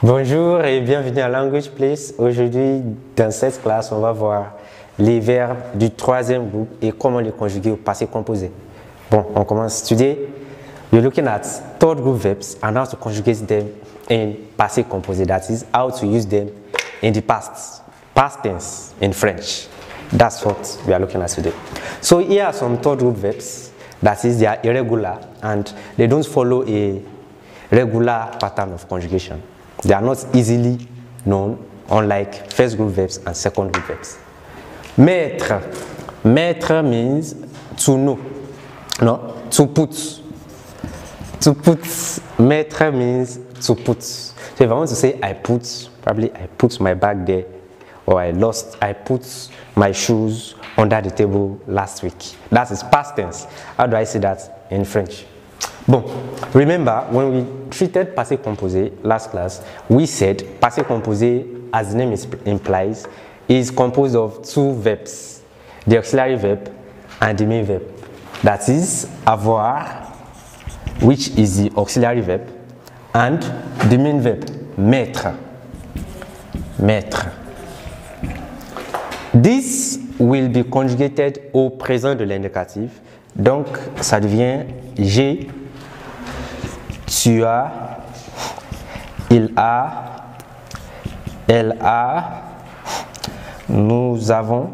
Bonjour et bienvenue à Language Place. Aujourd'hui, dans cette classe, on va voir les verbes du troisième groupe et comment les conjuguer au passé composé. Bon, on commence. Today, we're looking at third group verbs and how to conjugate them in passé composé. That is, how to use them in the past tense in French. That's what we are looking at today. So here are some third group verbs. That is, they are irregular and they don't follow a regular pattern of conjugation. They are not easily known, unlike first group verbs and second group verbs. Mettre. Mettre means to know. No, to put. To put. Mettre means to put. So if I want to say I put, probably I put my bag there, or I put my shoes under the table last week. That is past tense. How do I say that in French? Bon, remember when we treated passé composé last class, we said passé composé, as the name implies, is composed of two verbs, the auxiliary verb and the main verb. That is avoir, which is the auxiliary verb, and the main verb, mettre. Mettre. This will be conjugated au présent de l'indicatif. Donc, ça devient j'ai, tu as, il a, elle a, nous avons,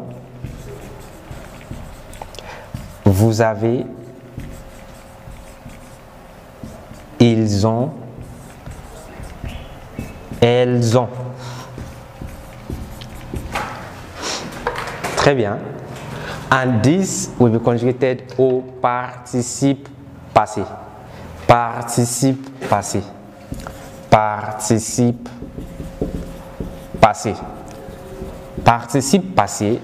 vous avez, ils ont, elles ont. Très bien. And this will be conjugated au participe passé. Participe passé. Participe passé. Participe passé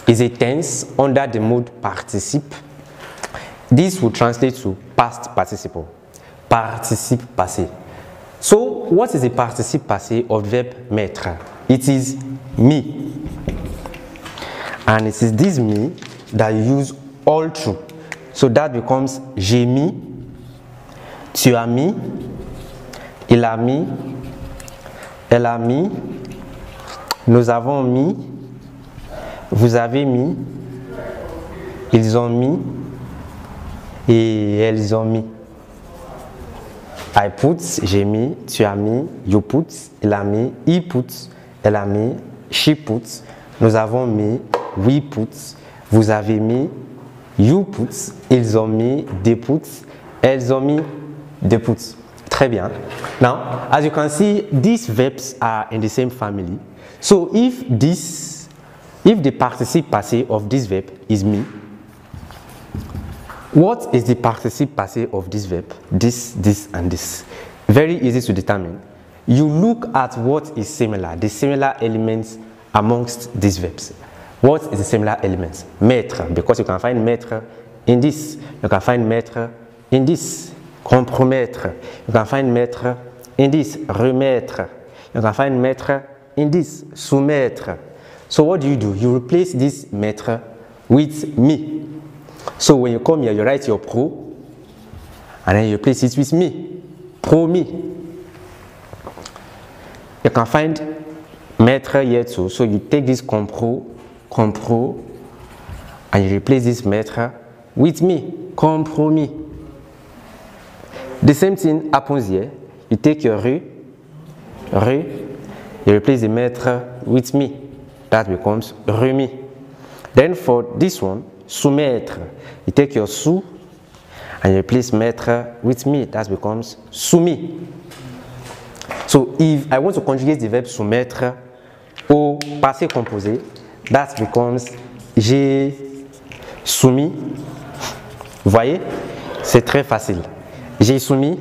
is a tense under the mode participe. This will translate to past participle. Participe passé. So, what is the participe passé of the verb mettre? It is me. And it is this me that you use all through. So that becomes j'ai mis, tu as mis, il a mis, elle a mis, nous avons mis, vous avez mis, ils ont mis et elles ont mis. I put, j'ai mis, tu as mis, you put, il a mis, he put, elle a mis, she put, nous avons mis, we put, vous avez mis, you put, ils ont mis, they put, elles ont mis, they put. Très bien. Now, as you can see, these verbs are in the same family. So if the participe passé of this verb is me, what is the participe passé of this verb? This, and this. Very easy to determine. You look at what is similar, the similar elements amongst these verbs. What is the similar elements? Mettre, because you can find mettre in this. You can find mettre in this. Compromettre. You can find mettre in this. Remettre. You can find mettre in this. Soumettre. So what do? You replace this mettre with me. So when you come here, you write your pro, and then you replace it with me. Pro me. You can find mettre here too. So you take this compro, and you replace this mettre with me, compromis. The same thing happens here. You take your you replace the mettre with me. That becomes remis. Then for this one, soumettre, you take your sous and you replace mettre with me. That becomes soumis. So if I want to conjugate the verb soumettre au passé composé, that becomes j'ai soumis. Vous voyez, c'est très facile. J'ai soumis,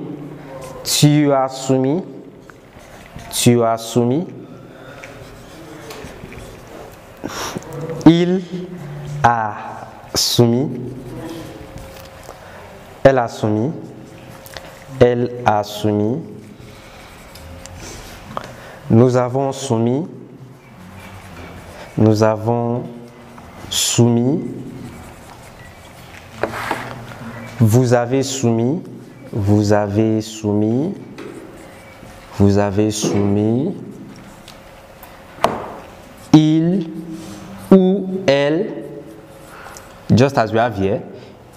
tu as soumis, tu as soumis, il a soumis, elle a soumis, elle a soumis, nous avons soumis, nous avons soumis, vous avez soumis, vous avez soumis, Vous avez soumis. Il ou elle, just as we have here,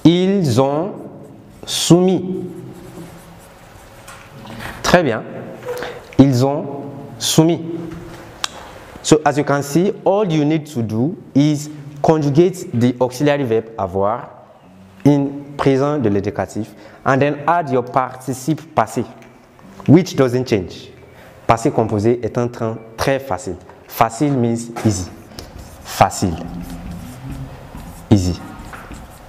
ils ont soumis. Très bien. Ils ont soumis. So as you can see, all you need to do is conjugate the auxiliary verb avoir in présent de l'indicatif and then add your participe passé, which doesn't change. Passé composé est un train très facile. Facile means easy. Facile. Easy.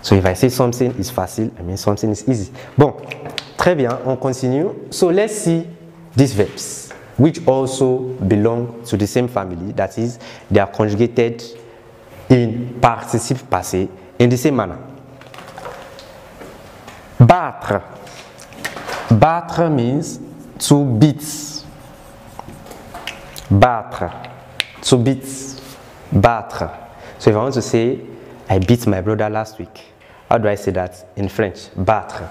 So if I say something is facile, I mean something is easy. Bon, très bien, on continue. So let's see these verbs, which also belong to the same family, that is, they are conjugated in participe passé in the same manner. Battre. Battre means to beat. Battre. To beat. Battre. So if I want to say, I beat my brother last week, how do I say that in French? Battre.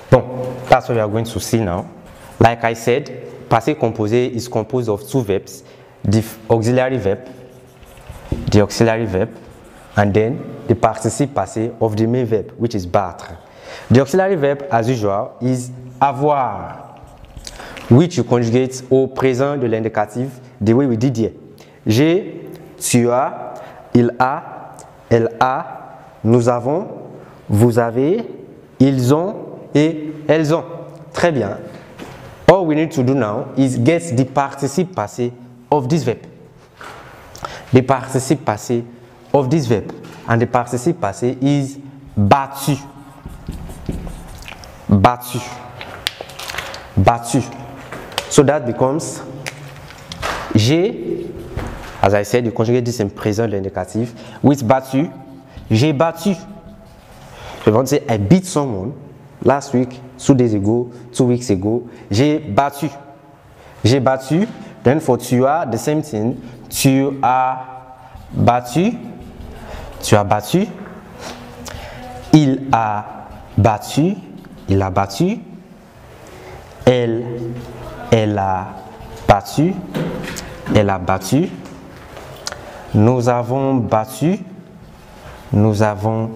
Bon, that's what we are going to see now. Like I said, passé composé is composed of two verbs, the auxiliary verb, and then the participe passé of the main verb, which is battre. The auxiliary verb, as usual, is avoir, which you conjugate au présent de l'indicatif the way we did here. J'ai, tu as, il a, elle a, nous avons, vous avez, ils ont et elles ont. Très bien. All we need to do now is get the participe passé of this verb. The participe passé of this verb. And the participe passé is battu. Battu. Battu. So that becomes j'ai, as I said, you conjugate this in present l'indicatif with battu. J'ai battu. So if I want to say I beat someone last week, 2 days ago, 2 weeks ago, j'ai battu. J'ai battu. Then for tu as, the same thing. Tu as battu. Tu as battu. Il a battu. Il a battu. Elle a battu. Elle a battu. Nous avons battu. Nous avons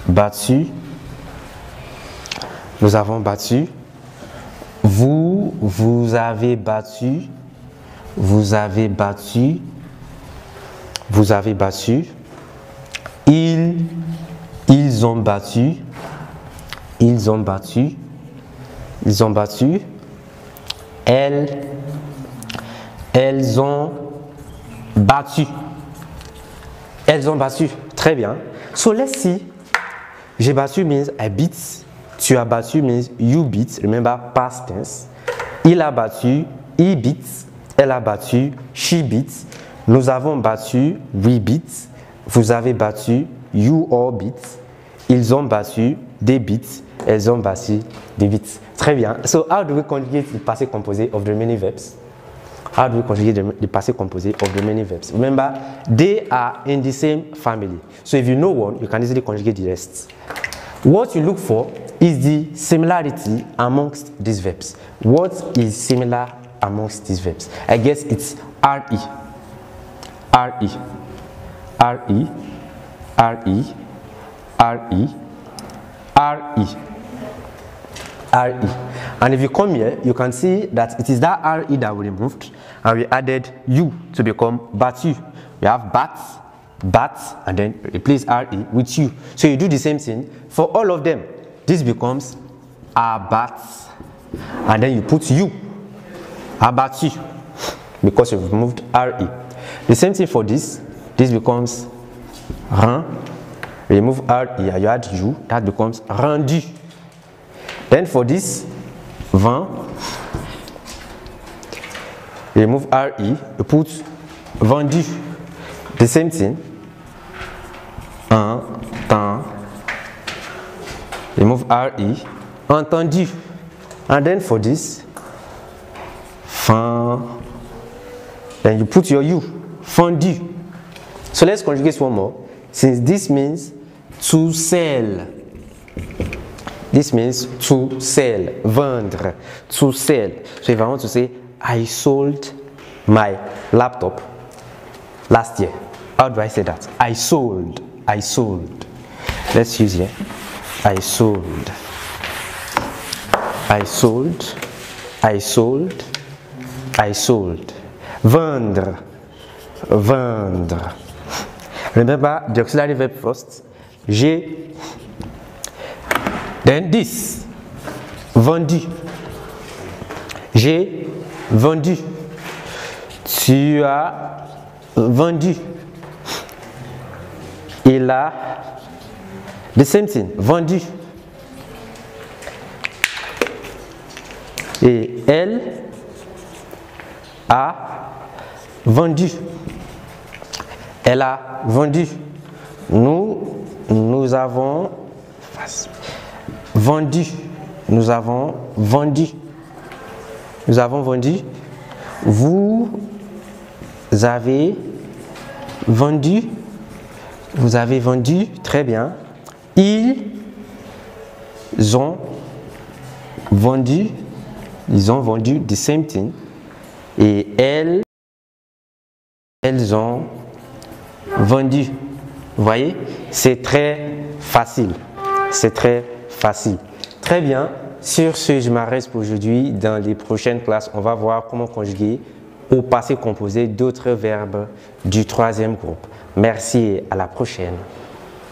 battu. Nous avons battu. Vous avez battu. Vous avez battu. Vous avez battu. Ils ont battu. Ils ont battu. Ils ont battu. Elles ont battu. Elles ont battu. Très bien. So let's see. J'ai battu means I beat. Tu as battu means you beat. Remember past tense. Il a battu. He beats. Elle a battu. She beats. Nous avons battu. We beat. Vous avez battu. You all beat. Ils ont battu. They beat. Elles ont battu. They beat. Très bien. So how do we conjugate the passé composé of the many verbs? How do we conjugate the passé composé of the many verbs? Remember, they are in the same family. So if you know one, you can easily conjugate the rest. What you look for is the similarity amongst these verbs. What is similar amongst these verbs? I guess it's RE. RE. RE. RE. RE. RE. RE. And if you come here, you can see that it is that RE that we removed and we added U to become battu. We have bat, and then replace RE with U. So you do the same thing for all of them. This becomes abat, and then you put U, abattu, because you've removed RE. The same thing for this. This becomes rend. Remove RE, you add U, that becomes rendu. Then for this, vend, remove RE, you put vendu. The same thing. Entend, remove RE, entendu. And then for this, fin, then you put your U, fendu. So let's conjugate one more. Since this means to sell. This means to sell, vendre, to sell. So if I want to say, I sold my laptop last year. How do I say that? I sold. Let's use here. I sold. Vendre. Remember the auxiliary verb first. J'ai. Then this. Vendu. J'ai vendu. Tu as vendu. Il a. The same thing. Vendu. Et elle a vendu. Elle a vendu. Nous avons vendu. Nous avons vendu. Nous avons vendu. Vous avez vendu. Vous avez vendu. Très bien. Ils ont vendu. Ils ont vendu the same thing. Et elles ont vendu. Vous voyez, c'est très facile. C'est très facile. Très bien. Sur ce, je m'arrête pour aujourd'hui. Dans les prochaines classes, on va voir comment conjuguer au passé composé d'autres verbes du troisième groupe. Merci et à la prochaine.